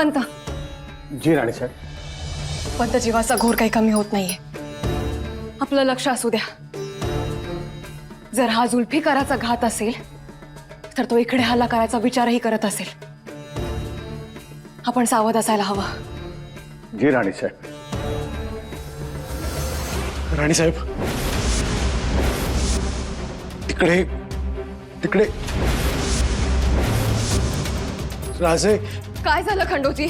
पंत, जी राणी साहेब। पंत जीवाचा घोर काही कमी होत नाहीये। आपलं लक्ष असू द्या। जर हा जुल्फिकाराचा घात असेल तर तो इकडे हल्ला करायचा विचारही करत असेल। आपण सावध असायला हवं। जी राणी साहेब। राणी साहेब, तिकडे तिकडे राजे। काय झालं खंडोजी?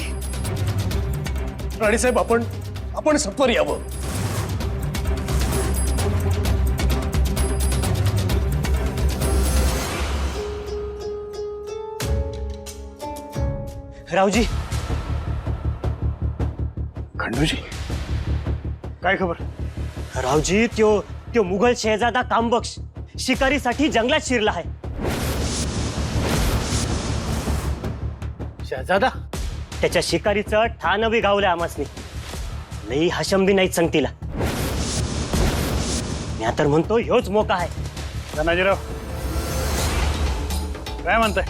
राणी साहेब, आपण सत्वर यावं। रावजी, खंडूजी, काय खबर? रावजी, त्यो मुघल शहजादा कामबख्श शिकारीसाठी जंगलात शिरला आहे। शहजादा? त्याच्या शिकारीचं ठाण बी गावलंय आमासनी। लई हशम बी नाहीत संगतीला। मी तर म्हणतो ह्योच मोका आहे। धनाजीराव, काय म्हणताय?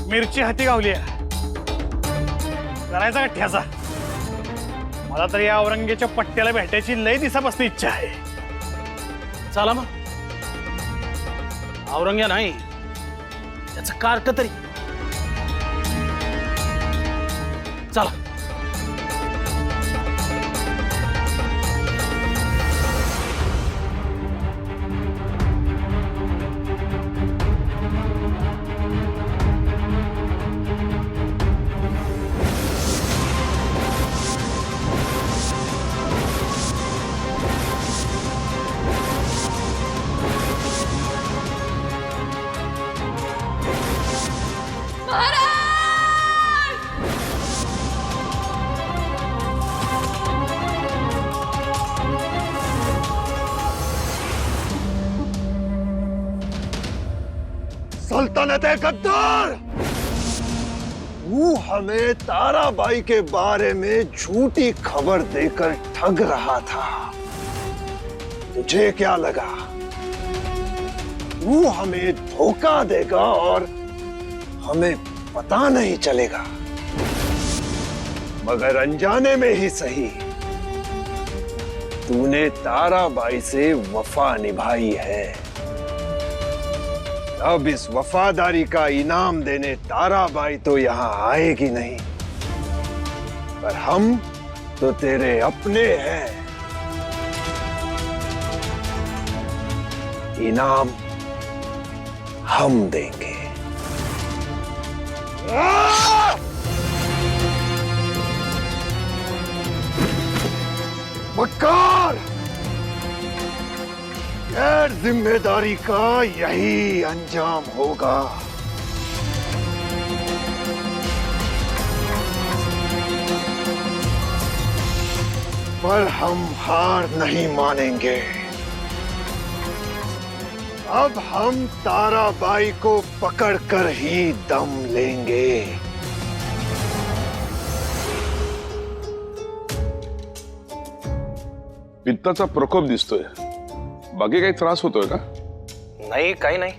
मिरची हाती गावली आहे, करायचा का ठ्याचा? मला तर या औरंगजेबाच्या पट्ट्याला भेटायची लय दिवसापासून इच्छा आहे। चला मग, औरंग्या नाही त्याचं कार्ट तरी चला। सल्तनत गद्दार, तू हमें ताराबाई के बारे में झूठी खबर देकर ठग रहा था। तुझे क्या लगा तू हमें धोखा देगा और हमें पता नहीं चलेगा? मगर अनजाने में ही सही, तूने ताराबाई से वफा निभाई है। अब इस वफादारी का इनाम देने ताराबाई तो यहाँ आएगी नहीं, पर हम तो तेरे अपने हैं। इनाम हम देंगे। मक्कार, गैर जिम्मेदारी का यही अंजाम होगा। पर हम हार नहीं मानेंगे। अब हम ताराबाई को पकड़कर ही दम लेंगे। पित्ताचा प्रकोप दिसतोय, बाकी काही त्रास होतोय का? नाही, काही नाही।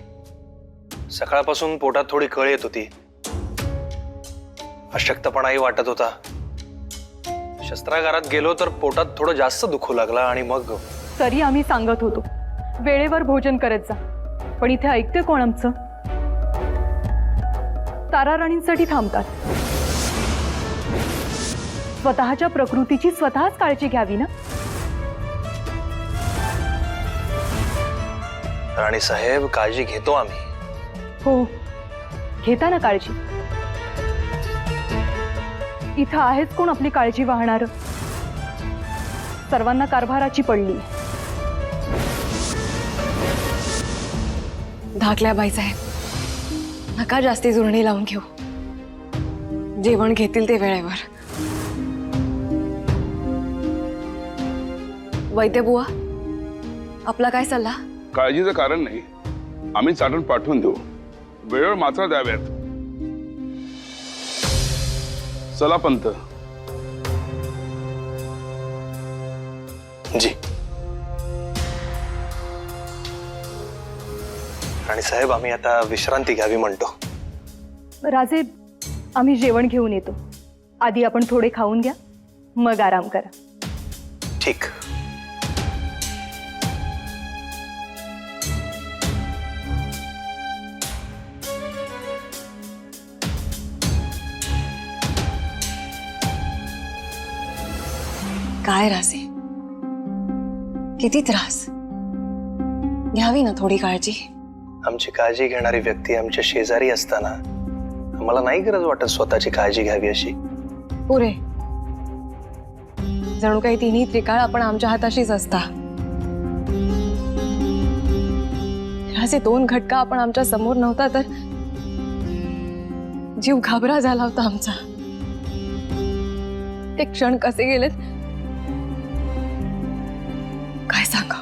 सकाळपासून पोटात थोडी कळ येत होती, अशक्तपणाही वाटत होता। शस्त्रागारात गेलो तर पोटात थोडं जास्त दुखू लागला आणि मग तरी आम्ही सांगत होतो वेळेवर भोजन करत जा, पण इथे ऐकते कोण आमचं? ताराराणींसाठी थांबतात। स्वतःच्या प्रकृतीची स्वतःच काळजी घ्यावी ना। राणी साहेब, काळजी घेतो आम्ही। हो, घेता ना काळजी। इथं आहेच कोण आपली काळजी वाहणार? सर्वांना कारभाराची पडली। धाकल्या बाईसाहेब, नका जास्ती जुळणी लावून घेऊ। जेवण घेतील ते वेळेवर। वैद्य बुवा, आपला काय सल्ला? काळजीचं कारण नाही, आम्ही चाटण पाठवून देऊ, वेळेवर मात्रा द्याव्यात। चला पंत। जी राणी साहेब, आम्ही आता विश्रांती घ्यावी म्हणतो। राजे, आम्ही जेवण घेऊन येतो. आधी आपण थोडे खाऊन घ्या, मग आराम करा. ठीक. काय रासे, किती त्रास. घ्यावी ना थोडी काळजी. आमची काळजी घेणारी व्यक्ती आमच्या शेजारी असताना आम्हाला नाही गरज वाटत स्वतःची काळजी घ्यावी अशी. पुरे जणू काही तिन्ही त्रिकाळ आपण आमच्या हाताशीच असता. असे दोन घटका आपण आमच्या समोर नव्हता तर जीव घाबरा झाला होता आमचा. ते क्षण कसे गेलेत काय सांगा.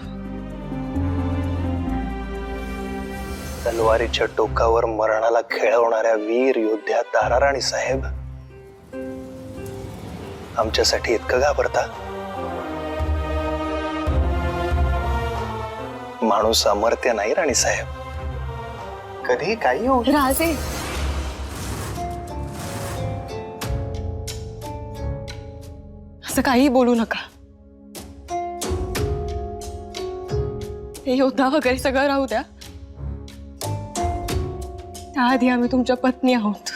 तलवारीच्या टोकावर मरणाला खेळवणाऱ्या वीर योद्ध्या ताराराणी साहेब आमच्यासाठी इतकं घाबरता. माणूस अमर्त्य नाही राणी साहेब, कधी काही होऊ शकतं. राजे असं काही बोलू नका. हे योद्धा वगैरे सगळं राहू द्या. त्याआधी आम्ही तुमच्या पत्नी आहोत.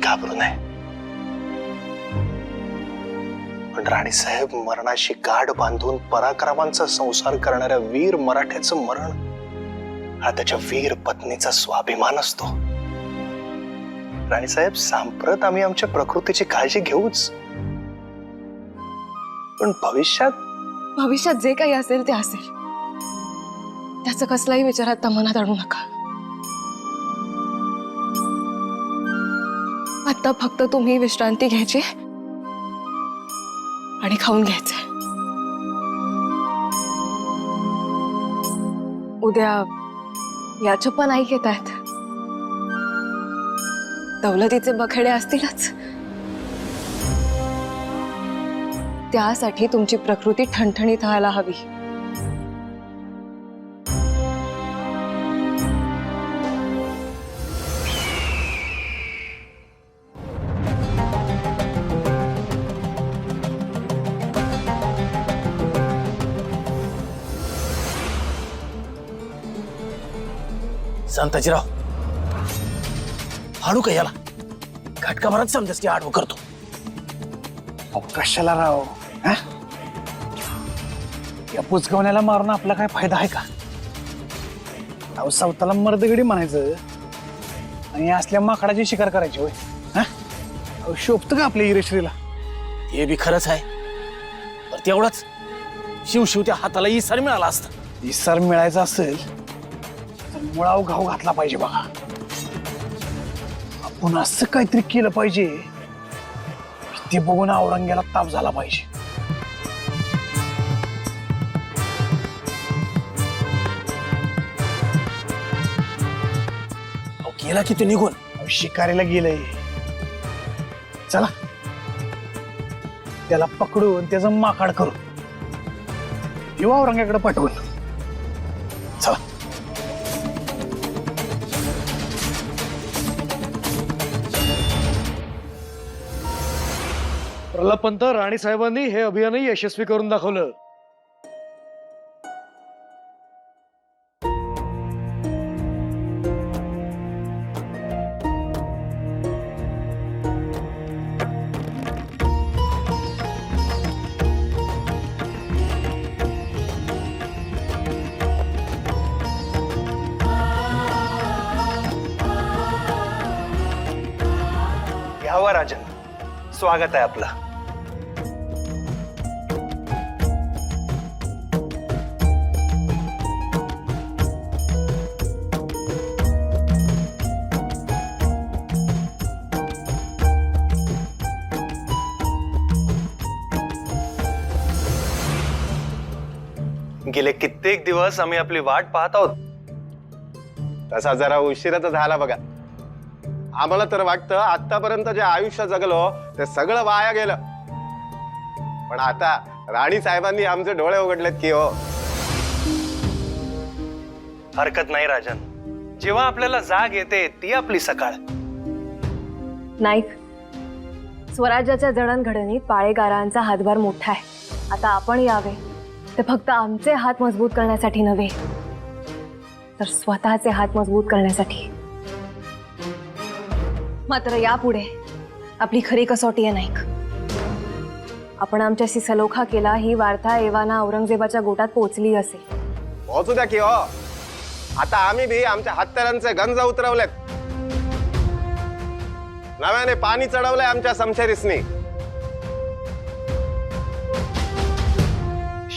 घाबरू नये. पण राणी साहेब, मरणाशी गाठ बांधून पराक्रमांचा संसार करणाऱ्या वीर मराठ्याचं मरण हा त्याच्या वीर पत्नीचा स्वाभिमान असतो. राणीसाहेब, सांप्रत आम्ही आमच्या प्रकृतीची काळजी घेऊच, पण भविष्यात जे काही असेल ते असेल. त्याचं कसलाही विचार आता मनात आणू नका. आता फक्त तुम्ही विश्रांती घ्यायची आणि खाऊन घ्यायचंय. उद्या याच्या पण आई येत आहेत. दौलतीचे बखेडे असतीलच. त्यासाठी तुमची प्रकृती ठणठणीत व्हायला हवी. संताजीराव, हाडू का याला? घटका भरात समजाच की आडवं करतो. कशाला राव? या पुचगवण्याला मारून आपला काय फायदा आहे का? अहो, सावताला मर्दगडी म्हणायचं आणि असल्या माकडाची शिकार करायची होय. अहो, शोभतं का आपल्या इरेश्रीला? हे बी खरंच आहे, पण तेवढंच शिव त्या हाताला इसार मिळाला असता. इसार मिळायचा असेल तर मुळाव घाव घातला पाहिजे बघा. आपण असं काहीतरी केलं पाहिजे ते बघून औरंग्याला ताप झाला पाहिजे. गेला की तू निघून. शिकारीला गेलंय. चला त्याला पकडून त्याचं माकाड करू. येऊ औरंग्याकडे पाठवून. चला. प्रल्हादपंत, राणी साहेबांनी हे अभियानही यशस्वी करून दाखवलं. घ्यावा राजन, स्वागत आहे आपलं. गेले कित्येक दिवस आम्ही आपली वाट पाहत आहोत. तसा जरा उशिरा तर झाला बघा. आम्हाला तर वाटतं आतापर्यंत जे आयुष्य जगलो ते सगळं वाया गेलं. पण आता राणी साहेबांनी आमचे डोळे उघडलेत की हो. हरकत नाही राजन, जेव्हा आपल्याला जाग येते ती आपली सकाळ. नाईक, स्वराज्याच्या जडणघडणीत पाळेगारांचा हातभार मोठा आहे. आता आपण यावे ते फक्त आमचे हात मजबूत करण्यासाठी नव्हे, तर स्वतःचे हात मजबूत करण्यासाठी. मात्र यापुढे आपली खरी कसोटी आहे नाईक. आपण आमच्याशी सलोखा केला ही वार्ता एवाना औरंगजेबाच्या गोटात पोहोचली असेल. पोहोचू द्या की हो. आता आम्ही बी आमच्या हत्यारांचे गंज उतरवलेत. नव्याने पाणी चढवलंय आमच्या समशेरीसनी.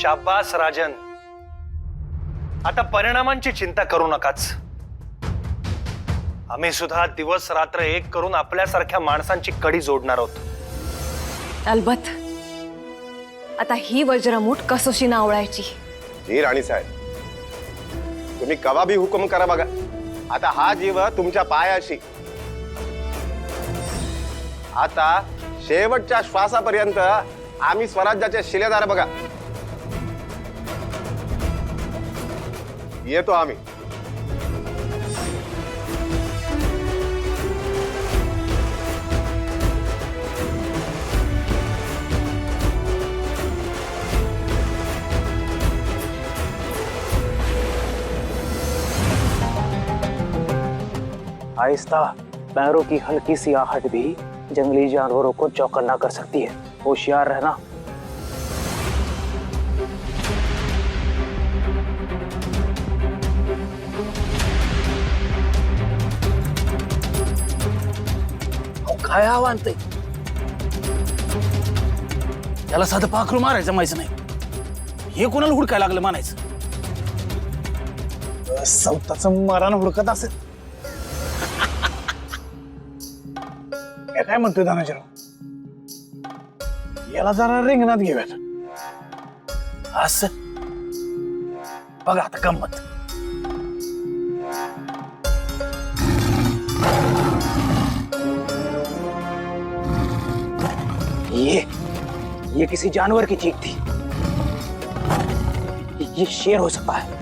शाबास राजन, आता परिणामांची चिंता करू नकाच. आम्ही सुद्धा दिवस रात्र एक करून आपल्यासारख्या माणसांची कडी जोडणार आहोत. अलबत. आता ही वज्रमूठ कसोशी नावळायची. जी राणी साहेब, तुम्ही कवा बी हुकुम करा बघा. आता हा जीव तुमच्या पायाशी. आता शेवटच्या श्वासापर्यंत आम्ही स्वराज्याचे शिलेदार बघा. येतो आम्ही. आहिस्ता, पैरों की हल्की सी आहट भी जंगली जानवरों को चौकन्ना कर सकती है. होशियार रहना. काय आव्हान ते? त्याला साधं पाखरू मारायचं माहिती नाही, हे कोणाला हुडकायला लागलं म्हणायचं. सवताचं मरण हुडकत असेल. काय म्हणतोय धनाजीराव, याला जरा रिंगणात घेऊयात. असं बघा आता गंमत. ये किसी जानवर की चीख थी. ये शेर हो सकता है.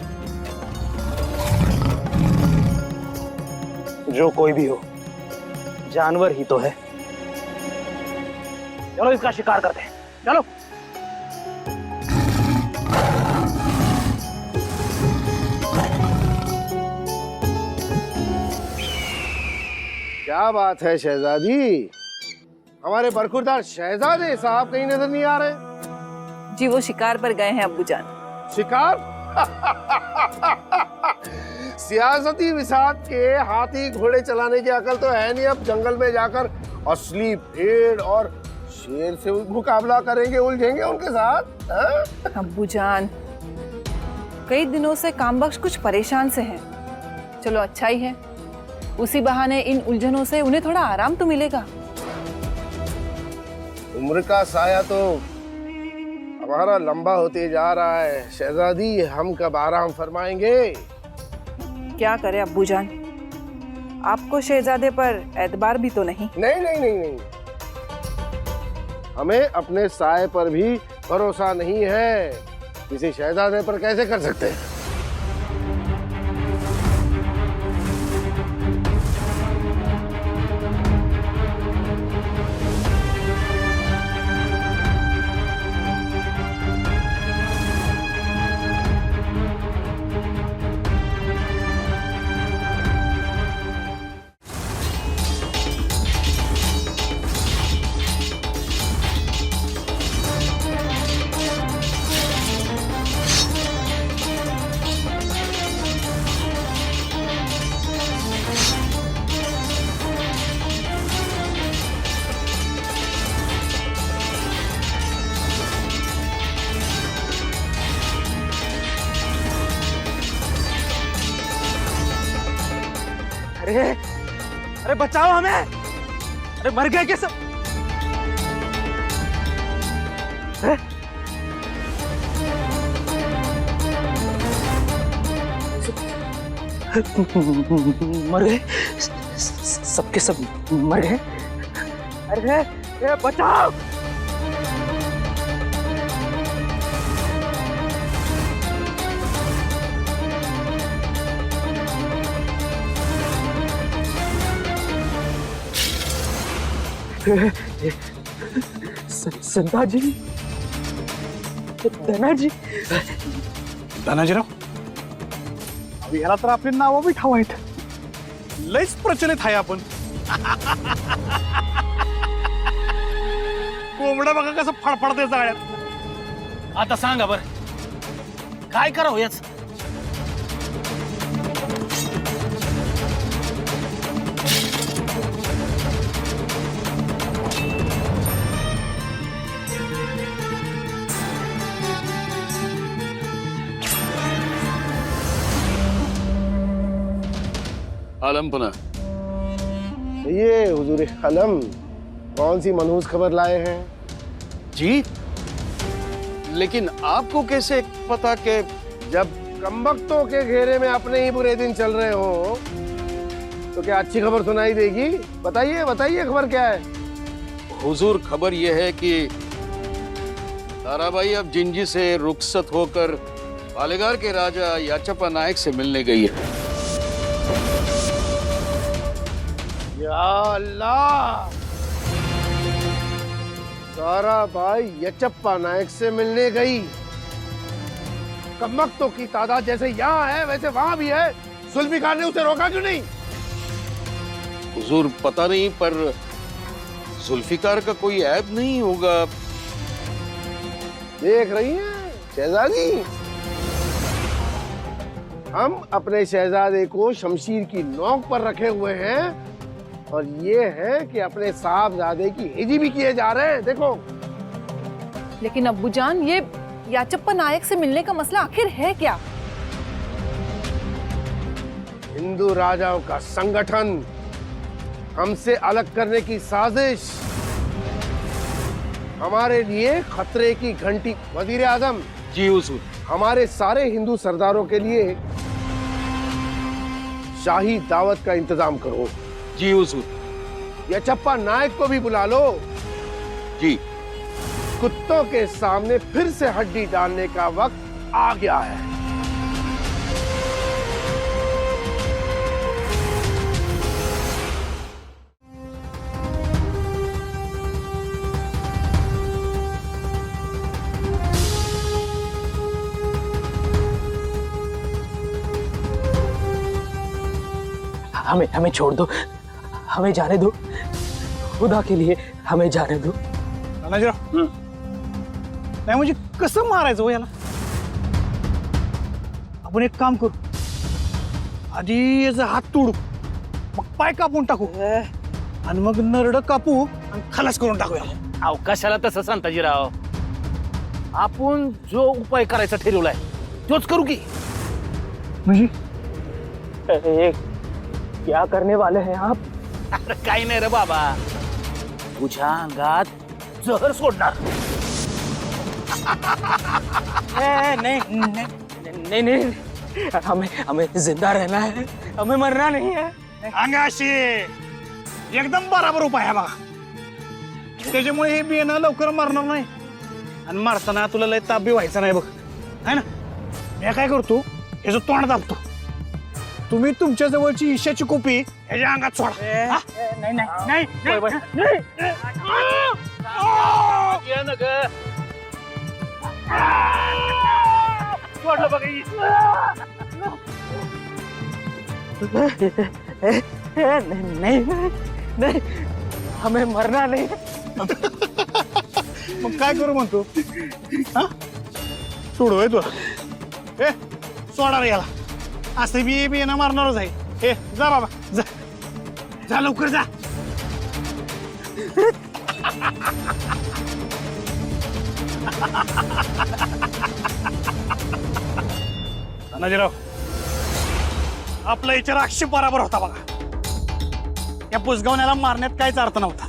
जो कोई भी हो, जानवर ही तो है. चलो इसका शिकार करते हैं. चलो. क्या बात है शहजादी, हमारे बरखुरदार शहजादे साहब कहीं नजर नहीं आ रहे. जी वो शिकार पर गए हैं अब्बूजान. शिकार? सियासती विसात के हाथी घोड़े चलाने की अकल तो है नहीं. अब जंगल में जाकर असली भेड़ और शेर से मुकाबला करेंगे, उलझेंगे उनके साथ. अब्बूजान, कई दिनों से कामबख्श कुछ परेशान से हैं. चलो अच्छा ही है, उसी बहाने इन उलझनों से उन्हें थोड़ा आराम तो मिलेगा. उम्र का साया तो हमारा लंबा होते जा रहा है शहजादी. हम कब आराम फरमाएंगे? क्या करे अब्बूजान, आपको शहजादे पर एतबार भी तो नहीं. नहीं नहीं नहीं नहीं, हमें अपने साये पर भी भरोसा नहीं है. किसी शहजादे पर कैसे कर सकते हैं? अरे बचाओ हमें. अरे मर गए क्या सब? मर गए सबके सब मर गए. अरे बचाओ. संताजी, धनाजी, धनाजीराव, अहो, याला तर आपली नावं बी ठाव आहेत. लयच प्रचलित आहे आपण. कोंबडा बघा कसं फडफडते जाळ्यात. आता सांगा बर, काय करावं याच? आलमपना, ये हुजूर आलम, कौन सी मनहूस खबर लाए हैं? जी, लेकिन आपको कैसे पता कि जब कमबख्तों के घेरे में अपने ही बुरे दिन चल रहे हो तो क्या अच्छी खबर सुनाई देगी? बताइए बताइए, खबर क्या है? हुजूर, खबर यह है कि ताराबाई अब जिंजी से रुखसत होकर पालेगार के राजा याचप्पा नायक से मिलने गई है. या अल्लाह, ताराबाई यचप्पा नायक से मिलने गई. कमबख्तों की तादाद जैसे यहाँ है वैसे वहां भी है. जुल्फिकार ने उसे रोका क्यों नहीं? हुजूर, पता नहीं, पर जुल्फिकार का कोई ऐब नहीं होगा. देख रही हैं शहजादी, हम अपने शहजादे को शमशीर की नोक पर रखे हुए हैं और ये है कि अपने साहबजादे की हिजी भी किए जा रहे हैं. देखो. लेकिन अब्बूजान, ये याचप्पा नायक से मिलने का मसला आखिर है क्या? हिंदू राजाओं का संगठन, हमसे अलग करने की साजिश, हमारे लिए खतरे की घंटी. वजीर आजम जी हुजूर. हमारे सारे हिंदू सरदारों के लिए शाही दावत का इंतजाम करो. जी हुजूर. यचप्पा नायक को भी बुला लो. जी. कुत्तों के सामने फिर से हड्डी डालने का वक्त आ गया है. हमें हमें छोड़ दो, हमें जाने दो, खुदा के लिए हमें जाने दो. धनाजीराव, नाही म्हणजे कसं मारायचं हो याला? आपण एक काम करू, आधी याचा हात तोडू, मग पाय कापून टाकू आणि मग नरड कापू आणि खलास करून टाकू याला. अवकाशाला तसं संताजीराव, आपण जो उपाय करायचा ठरवलाय तोच करू की. म्हणजे क्या करने वाले हैं आप? अरे काही नाही रे बाबा, तुझ्या अंगात जहर सोडणार. नहीं नहीं नहीं, हमें हमें जिंदा रहना है, हमें मरना नहीं है. अंगाशी एकदम बराबर उपाय आहे बघा. त्याच्यामुळे हे बियाणं लवकर मरणार नाही आणि मारताना तुला लय ताप बी व्हायचा नाही बघ, है ना? मी काय करतो, ह्याचं तोंड दाबतो, तुम्ही तुमच्या जवळची ईशाची कोपी ह्याच्या अंगात सोडा. नहीं नहीं नहीं नहीं, हमें मरना नहीं. मग काय करू म्हणतो? हा, सोडू तुला. ए, सोडा रे याला. असं बी बियाणं मारणारच आहे. ए, जा बाबा, जा जा लवकर जा. धनाजीराव, आपला विचार अक्षय बराबर होता बघा. या पुसगावण्याला मारण्यात काहीच अर्थ नव्हता.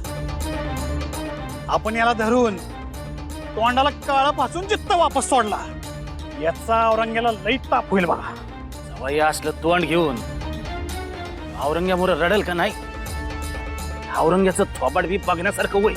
आपण याला धरून तोंडाला काळा पासून जित्त वापस सोडला, याचा औरंग्याला लई ताप होईल बघा. वय असलं तोंड घेऊन औरंग्यामुळे रडेल का नाही? औरंग्याचं थोबाड बी बघण्यासारखं होईल.